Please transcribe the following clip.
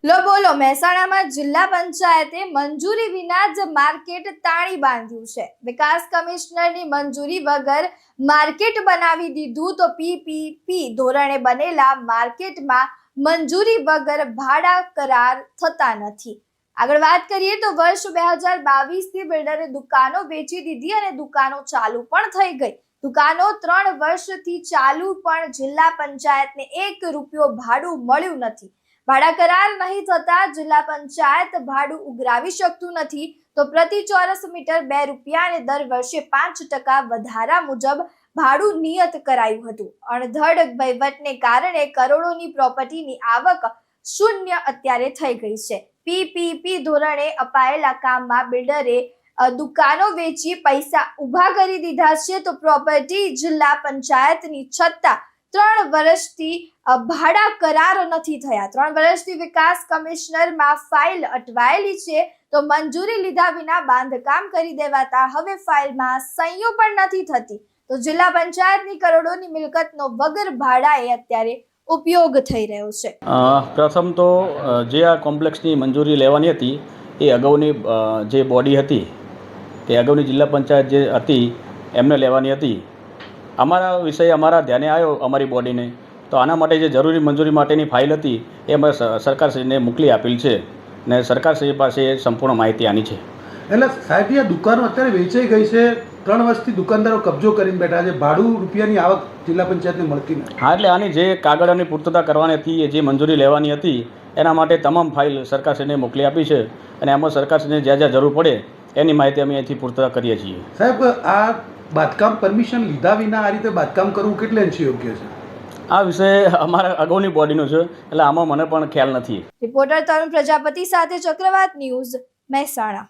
લો બોલો મહેસાણામાં જિલ્લા પંચાયતે મંજૂરી વિના જ માર્કેટ તાળી બાંધ્યું છે। વિકાસ કમિશનરની મંજૂરી વગર માર્કેટ બનાવી દીધું તો પીપીપી ધોરણે બનેલા માર્કેટમાં મંજૂરી વગર ભાડા કરાર થતા નથી। આગળ વાત કરીએ તો વર્ષ 2022 થી બિલ્ડરે દુકાનો વેચી દીધી અને દુકાનો ચાલુ પણ થઈ ગઈ। દુકાનો 3 વર્ષથી ચાલુ પણ જિલ્લા પંચાયતને 1 રૂપિયો ભાડું મળ્યું નથી। ભાડા કરાર નહીં થતા જિલ્લા પંચાયત ભાડું ઉઘરાવી શકતું નથી તો પ્રતિ ચોરસ મીટર 2 રૂપિયા અને દર વર્ષે 5% વધારા મુજબ ભાડું નિયત કરાયું હતું। અણધડ વહીવટને કારણે કરોડોની પ્રોપર્ટીની આવક શૂન્ય અત્યારે થઈ ગઈ છે। પીપીપી ધોરણે અપાયેલા કામમાં બિલ્ડરે દુકાનો વેચી પૈસા ઉભા કરી દીધા છે તો પ્રોપર્ટી જિલ્લા પંચાયતની છતાં 3 વર્ષથી ભાડા કરાર નથી થયા। 3 વર્ષથી વિકાસ કમિશનરમાં ફાઇલ અટવાયેલી છે તો મંજૂરી લીધા વિના બાંધકામ કરી દેવાતા હવે ફાઇલમાં સહીઓ પણ નથી થતી તો જિલ્લા પંચાયતની કરોડોની મિલકતનો વગર ભાડાએ અત્યારે ઉપયોગ થઈ રહ્યો છે। પ્રથમ તો જે આ કોમ્પ્લેક્સની મંજૂરી લેવાની હતી એ અગાઉની જે બોડી હતી તે અગાઉની જિલ્લા પંચાયત જે હતી એમને લેવાની હતી। અમારા વિષય અમારા ધ્યાને આવ્યો અમારી બોડીને તો આના માટે જે જરૂરી મંજૂરી માટેની ફાઇલ હતી એ અમે સરકારશ્રીને મોકલી આપેલ છે ને સરકારશ્રી પાસે સંપૂર્ણ માહિતી આની છે। એટલે સાહેબ આ દુકાનો અત્યારે વેચાઈ ગઈ છે, 3 વર્ષથી દુકાનદારો કબજો કરીને બેઠા છે, ભાડું રૂપિયાની આવક જિલ્લા પંચાયતને મળતી નથી। હા, એટલે આની જે કાગળની પૂર્તતા કરવાની હતી એ જે મંજૂરી લેવાની હતી એના માટે તમામ ફાઇલ સરકારશ્રીને મોકલી આપી છે અને એમાં સરકારશ્રીને જ્યાં જ્યાં જરૂર પડે એની માહિતી અમે અહીંથી પૂર્તતા કરીએ છીએ। સાહેબ આ બાંધકામ પરમિશન લીધા વિના આ રીતે બાંધકામ કરવું કેટલે અંશે યોગ્ય છે? આ વિષય અમારા અગાઉની બોડીનો છે એટલે આમાં મને પણ ખ્યાલ નથી। રિપોર્ટર તરુણ પ્રજાપતિ સાથે ચક્રવાત ન્યૂઝ મહેસાણા।